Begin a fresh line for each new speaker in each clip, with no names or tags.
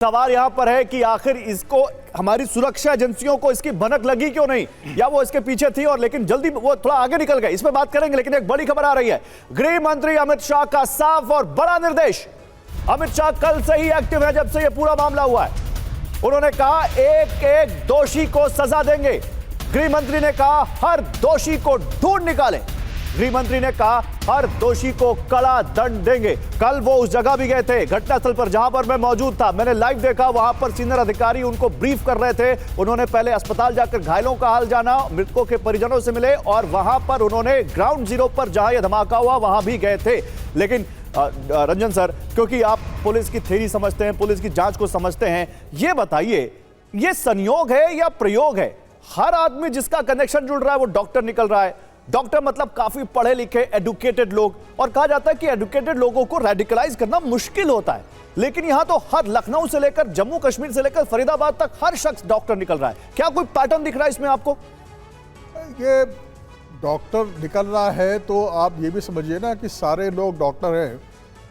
सवाल यहां पर है कि आखिर इसको हमारी सुरक्षा एजेंसियों को इसकी भनक लगी क्यों नहीं, या वो इसके पीछे थी और लेकिन जल्दी वो थोड़ा आगे निकल गए। इस पर बात करेंगे, लेकिन एक बड़ी खबर आ रही है। गृह मंत्री अमित शाह का साफ और बड़ा निर्देश। अमित शाह कल से ही एक्टिव है, जब से यह पूरा मामला हुआ है। उन्होंने कहा एक एक दोषी को सजा देंगे। गृह मंत्री ने कहा हर दोषी को ढूंढ निकालें। गृह मंत्री ने कहा हर दोषी को कड़ा दंड देंगे। कल वो उस जगह भी गए थे, घटनास्थल पर, जहां पर मैं मौजूद था। मैंने लाइव देखा, वहां पर सीनियर अधिकारी उनको ब्रीफ कर रहे थे। उन्होंने पहले अस्पताल जाकर घायलों का हाल जाना, मृतकों के परिजनों से मिले और वहां पर उन्होंने ग्राउंड जीरो पर जहां यह धमाका हुआ वहां भी गए थे। लेकिन रंजन सर, क्योंकि आप पुलिस की थ्योरी समझते हैं, पुलिस की जांच को समझते हैं, ये बताइए ये संयोग है या प्रयोग है? हर आदमी जिसका कनेक्शन जुड़ रहा है वो डॉक्टर निकल रहा है। डॉक्टर मतलब काफी पढ़े लिखे एडुकेटेड लोग, और कहा जाता है कि एडुकेटेड लोगों को रेडिकलाइज करना मुश्किल होता है। लेकिन यहां तो हर लखनऊ से लेकर जम्मू कश्मीर से लेकर फरीदाबाद तक हर शख्स डॉक्टर निकल रहा है। क्या कोई पैटर्न दिख रहा है इसमें आपको?
ये डॉक्टर निकल रहा है तो आप ये भी समझिए ना कि सारे लोग डॉक्टर हैं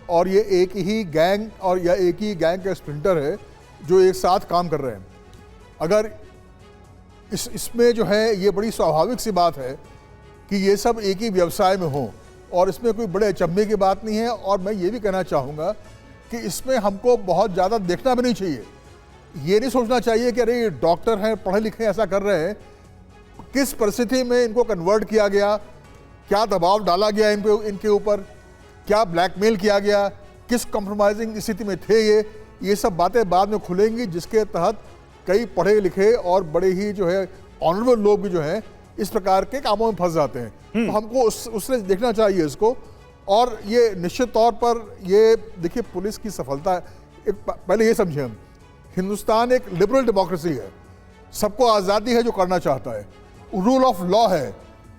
और ये एक ही गैंग और या एक ही गैंग का स्प्रिंटर है जो एक साथ काम कर रहे हैं। अगर इसमें जो है ये बड़ी स्वाभाविक सी बात है कि ये सब एक ही व्यवसाय में हों और इसमें कोई बड़े अचंभे की बात नहीं है। और मैं ये भी कहना चाहूँगा कि इसमें हमको बहुत ज़्यादा देखना भी नहीं चाहिए। ये नहीं सोचना चाहिए कि अरे ये डॉक्टर हैं, पढ़े लिखे ऐसा कर रहे हैं। किस परिस्थिति में इनको कन्वर्ट किया गया, क्या दबाव डाला गया इनके ऊपर, क्या ब्लैकमेल किया गया, किस कॉम्प्रोमाइजिंग स्थिति में थे ये सब बातें बाद में खुलेंगी, जिसके तहत कई पढ़े लिखे और बड़े ही जो है ऑनरेबल लोग भी जो हैं इस प्रकार के कामों में फंस जाते हैं। तो हमको उससे देखना चाहिए इसको। और ये निश्चित तौर पर ये देखिए पुलिस की सफलता है। पहले ये समझें हम, हिंदुस्तान एक लिबरल डेमोक्रेसी है, सबको आज़ादी है जो करना चाहता है, रूल ऑफ लॉ है,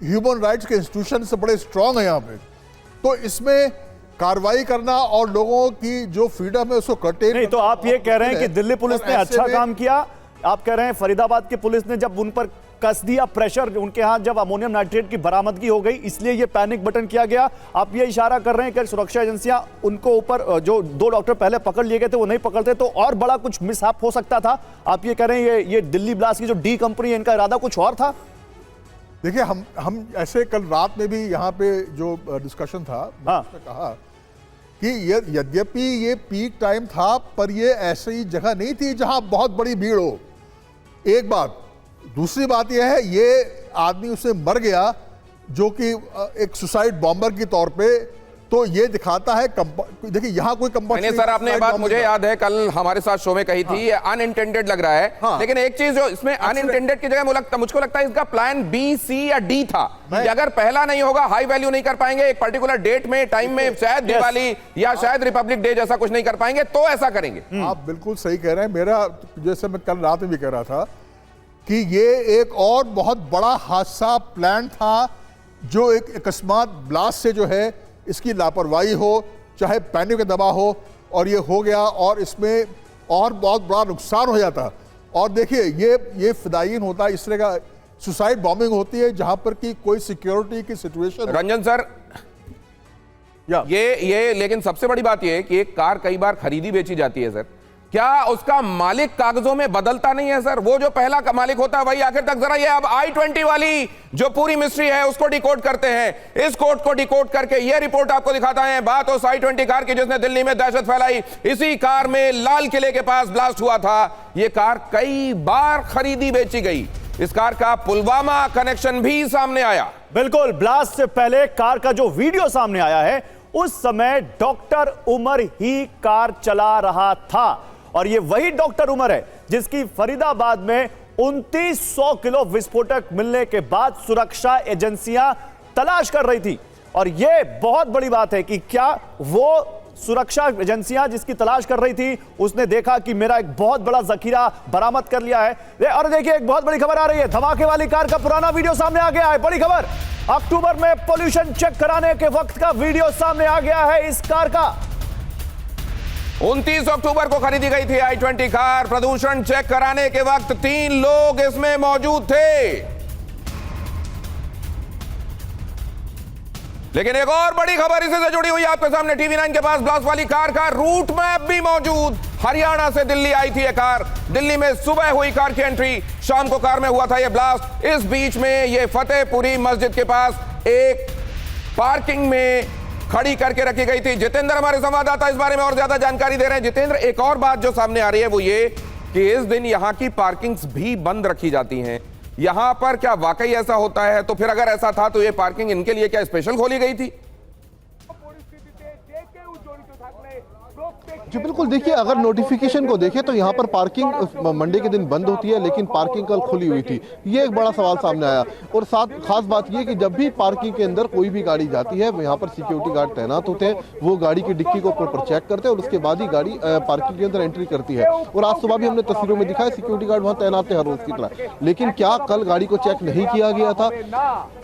ह्यूमन राइट्स के इंस्टीट्यूशन से बड़े स्ट्रांग है यहाँ पे। तो इसमें कार्रवाई करना और लोगों की जो फ्रीडम है उसको कर्टेल
नहीं, तो आप ये कह रहे हैं कि दिल्ली पुलिस ने अच्छा काम किया। आप कह रहे हैं फरीदाबाद की पुलिस ने जब उन पर कस दिया प्रेशर, उनके हाथ जब अमोनियम नाइट्रेट की बरामदगी हो गई, इसलिए ये पैनिक बटन किया गया। आप ये इशारा कर रहे हैं कि सुरक्षा एजेंसियां उनको ऊपर जो 2 डॉक्टर पहले पकड़ लिए गए थे वो नहीं पकड़ते तो और बड़ा कुछ मिसहैप हो सकता था। आप ये कह रहे हैं ये दिल्ली ब्लास्ट की जो डी कंपनी है इनका इरादा कुछ और था?
देखिए हम ऐसे कल रात में भी यहाँ पे जो डिस्कशन था उसमें कहा कि यद्यपि ये पीक टाइम था पर ये ऐसी जगह नहीं थी जहां बहुत बड़ी भीड़ हो। एक बात, दूसरी बात यह है ये आदमी उससे मर गया जो कि एक सुसाइड बॉम्बर के तौर पे, तो ये दिखाता है देखिए यहाँ कोई
नहीं सर, आपने ये बात मुझे याद है कल हमारे साथ शो में कही थी। ये अनइंटेंडेड लग रहा है। लेकिन एक चीज जो इसमें अनइंटेंडेड की जगह मुझको लगता है इसका प्लान बी, सी या डी था कि अगर पहला नहीं होगा, हाई वैल्यू नहीं कर पाएंगे, एक पर्टिकुलर डेट में, टाइम में, शायद दिवाली या शायद रिपब्लिक डे जैसा कुछ नहीं कर पाएंगे, तो ऐसा करेंगे।
आप बिल्कुल सही कह रहे हैं। मेरा जैसे मैं कल रात में भी कह रहा था कि ये एक और बहुत बड़ा हादसा प्लान था जो एक अकस्मात ब्लास्ट से जो है इसकी लापरवाही हो, चाहे पैनिक का दबाव हो, और ये हो गया और इसमें और बहुत बड़ा नुकसान हो जाता। और देखिए ये फिदायीन होता है, इस तरह का सुसाइड बॉम्बिंग होती है जहां पर कि कोई सिक्योरिटी की सिचुएशन।
रंजन सर, ये लेकिन सबसे बड़ी बात ये है कि एक कार कई बार खरीदी बेची जाती है सर, क्या उसका मालिक कागजों में बदलता नहीं है सर? वो जो पहला मालिक होता है वही आखिर तक। जरा ये अब I-20 वाली जो पूरी मिस्ट्री है उसको डिकोड करते हैं। इस कोड को डिकोड करके ये रिपोर्ट आपको दिखाता है। बात उस I-20 कार की जिसने दिल्ली में दहशत फैलाई। इसी कार में लाल किले के पास ब्लास्ट हुआ था। ये कार कई बार खरीदी बेची गई। इस कार का पुलवामा कनेक्शन भी सामने आया।
बिल्कुल, ब्लास्ट से पहले कार का जो वीडियो सामने आया है उस समय डॉक्टर उमर ही कार चला रहा था। और ये वही डॉक्टर उमर है जिसकी फरीदाबाद में 2900 किलो विस्फोटक मिलने के बाद सुरक्षा एजेंसियां तलाश कर रही थी। और ये बहुत बड़ी बात है कि क्या वो सुरक्षा एजेंसियां जिसकी तलाश कर रही थी उसने देखा कि मेरा एक बहुत बड़ा जखीरा बरामद कर लिया है। और देखिए एक बहुत बड़ी खबर आ रही है, धमाके वाली कार का पुराना वीडियो सामने आ गया है। बड़ी खबर, अक्टूबर में पोल्यूशन चेक कराने के वक्त का वीडियो सामने आ गया है इस कार का।
29 अक्टूबर को खरीदी गई थी I-20 कार। प्रदूषण चेक कराने के वक्त 3 लोग इसमें मौजूद थे। लेकिन एक और बड़ी खबर इसी से जुड़ी हुई आपके सामने। TV9 के पास ब्लास्ट वाली कार का रूट मैप भी मौजूद। हरियाणा से दिल्ली आई थी ये कार, दिल्ली में सुबह हुई कार की एंट्री, शाम को कार में हुआ था ये ब्लास्ट। इस बीच में ये फतेहपुरी मस्जिद के पास एक पार्किंग में खड़ी करके रखी गई थी। जितेंद्र हमारे संवाददाता इस बारे में और ज्यादा जानकारी दे रहे हैं। जितेंद्र, एक और बात जो सामने आ रही है वो ये कि इस दिन यहां की पार्किंग्स भी बंद रखी जाती हैं। यहां पर क्या वाकई ऐसा होता है? तो फिर अगर ऐसा था तो ये पार्किंग इनके लिए क्या स्पेशल खोली गई थी?
जी बिल्कुल, देखिए अगर नोटिफिकेशन को देखें तो यहाँ पर पार्किंग मंडे के दिन बंद होती है, लेकिन पार्किंग कल खुली हुई थी। ये एक बड़ा सवाल सामने आया। और साथ खास बात ये कि जब भी पार्किंग के अंदर कोई भी गाड़ी जाती है, यहाँ पर सिक्योरिटी गार्ड तैनात होते हैं, वो गाड़ी की डिक्की को प्रॉपर चेक करते हैं और उसके बाद ही गाड़ी पार्किंग के अंदर एंट्री करती है। और आज सुबह भी हमने तस्वीरों में दिखा है सिक्योरिटी गार्ड वहाँ तैनात थे हर रोज की तरह। लेकिन क्या कल गाड़ी को चेक नहीं किया गया था?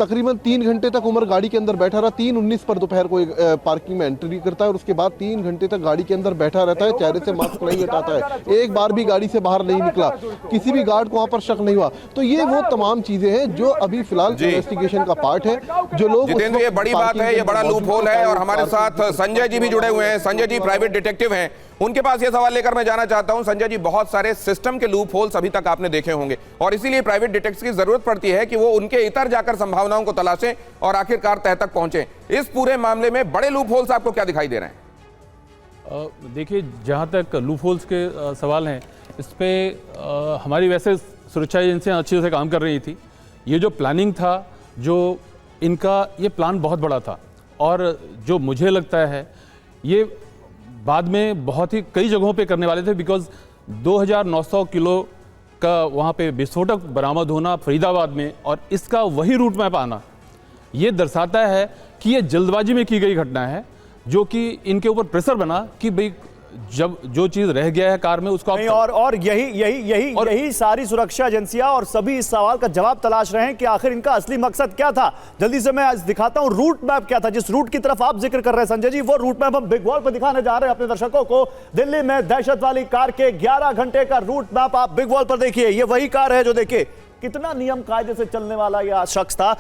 तकरीबन 3 घंटे तक उमर गाड़ी के अंदर बैठा रहा। 3:19 पर दोपहर को पार्किंग में एंट्री करता है और उसके बाद 3 घंटे तक गाड़ी के अंदर बैठा रहता है, चेहरे से मास्क नहीं हटाता है, एक बार भी गाड़ी से बाहर नहीं निकला, किसी भी गार्ड को वहां पर शक नहीं हुआ। तो ये वो तमाम चीजें हैं जो अभी फिलहाल इन्वेस्टिगेशन का पार्ट है। जो लोग
जितेंद्र, ये बड़ी बात है, ये बड़ा लूप होल है। और हमारे साथ संजय जी भी जुड़े हुए हैं। संजय जी प्राइवेट डिटेक्टिव हैं, उनके पास ये सवाल लेकर मैं जाना चाहता हूं। संजय जी, बहुत सारे सिस्टम के लूप होल्स अभी तक आपने देखे होंगे और इसीलिए प्राइवेट डिटेक्टिव्स की जरूरत पड़ती है कि वो उनके इतर जाकर संभावनाओं को तलाशें और आखिरकार तह तक पहुंचे। इस पूरे मामले में बड़े लूप होल्स आपको क्या दिखाई दे रहे हैं?
देखिए, जहाँ तक लूप होल्स के सवाल हैं, इस पर हमारी वैसे सुरक्षा एजेंसियाँ अच्छे से काम कर रही थी। ये जो प्लानिंग था, जो इनका ये प्लान बहुत बड़ा था और जो मुझे लगता है ये बाद में बहुत ही कई जगहों पे करने वाले थे। बिकॉज 2900 किलो का वहाँ पे विस्फोटक बरामद होना फरीदाबाद में और इसका वही रूट मैप आना, ये दर्शाता है कि ये जल्दबाजी में की गई घटना है, जो कि इनके ऊपर प्रेशर बना कि भाई जब जो चीज रह गया है कार में उसको
नहीं, और यही सारी सुरक्षा एजेंसियां और सभी इस सवाल का जवाब तलाश रहे हैं कि आखिर इनका असली मकसद क्या था। जल्दी से मैं आज दिखाता हूं रूट मैप क्या था, जिस रूट की तरफ आप जिक्र कर रहे हैं संजय जी, वो रूट मैप हम बिग वॉल पर दिखाने जा रहे हैं अपने दर्शकों को। दिल्ली में दहशत वाली कार के 11 घंटे का रूट मैप आप बिग वॉल पर देखिए। ये वही कार है जो देखिए कितना नियम कायदे से चलने वाला यह शख्स था,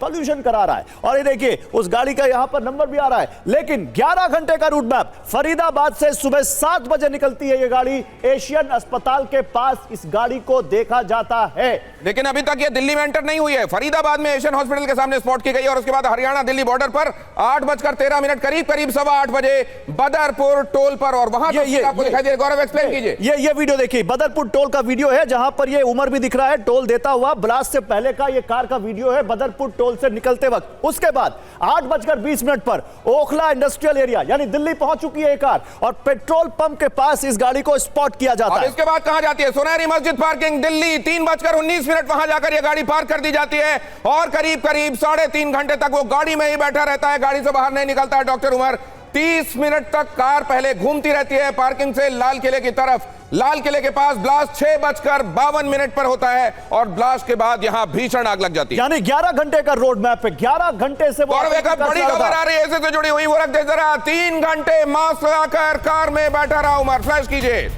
पॉल्यूशन करा रहा है। और ये देखिए उस गाड़ी का यहां पर नंबर भी आ रहा है। लेकिन 11 घंटे का रूट मैप, फरीदाबाद से सुबह 7 बजे निकलती है ये गाड़ी, एशियन अस्पताल के पास इस गाड़ी को देखा जाता है।
लेकिन अभी तक ये दिल्ली में एंटर नहीं हुई है। फरीदाबाद में एशियन हॉस्पिटल के सामने स्पॉट की गई और उसके बाद हरियाणा दिल्ली बॉर्डर पर 8:13 करीब 8:15 बजे बदरपुर टोल पर। और वहां आपको दिखाई दे, गौरव एक्सप्लेन कीजिए।
ये वीडियो देखिए, बदरपुर टोल का वीडियो है जहां पर ये उमर भी दिख रहा है टोल देता हुआ। ब्लास्ट से पहले का ये कार का वीडियो है बदरपुर टोल से निकलते वक्त। उसके बाद 8:20 पर ओखला इंडस्ट्रियल एरिया यानी दिल्ली पहुंच चुकी है ये कार और पेट्रोल पंप के पास इस गाड़ी को स्पॉट किया जाता है।
इसके बाद कहां जाती है? सुनहरी मस्जिद पार्किंग, दिल्ली। 3:19 वहां जाकर यह गाड़ी पार्क कर दी जाती है और करीब 3.5 घंटे तक वो गाड़ी में ही बैठा रहता है, गाड़ी से बाहर नहीं निकलता है। डॉक्टर उमर, 30 मिनट तक कार पहले घूमती रहती है पार्किंग से लाल किले की तरफ। लाल किले के पास ब्लास्ट 6:52 पर होता है और ब्लास्ट के बाद यहां भीषण आग लग जाती है।
यानी 11 घंटे का रोड मैप पे 11 घंटे से वो
बड़ी खबर आ रही है इससे जुड़ी हुई, वो रख दे जरा। 3 घंटे मास्क लगाकर कार में बैठा रहा उमर, फ्लैश कीजिए।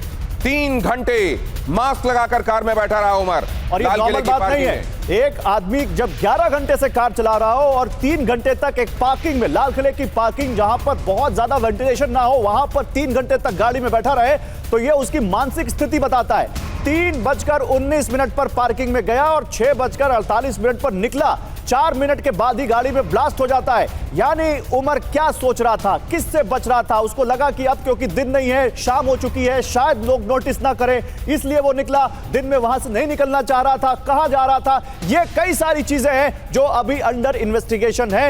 3 घंटे मास्क लगाकर कार में बैठा रहा उमर।
और ये नॉर्मल बात नहीं है, एक आदमी जब 11 घंटे से कार चला रहा हो और 3 घंटे तक एक पार्किंग में, लाल किले की पार्किंग जहां पर बहुत ज्यादा वेंटिलेशन ना हो, वहां पर 3 घंटे तक गाड़ी में बैठा रहे, तो यह उसकी मानसिक स्थिति बताता है। 3:19 पर पार्किंग में गया और 6:48 पर निकला। 4 मिनट के बाद ही गाड़ी में ब्लास्ट हो जाता है। यानी उमर क्या सोच रहा था, किससे बच रहा था? उसको लगा कि अब क्योंकि दिन नहीं है, शाम हो चुकी है, शायद लोग नोटिस ना करें, इसलिए वो निकला। दिन में वहां से नहीं निकलना चाह रहा था, कहां जा रहा था? ये कई सारी चीजें हैं जो अभी अंडर इन्वेस्टिगेशन है।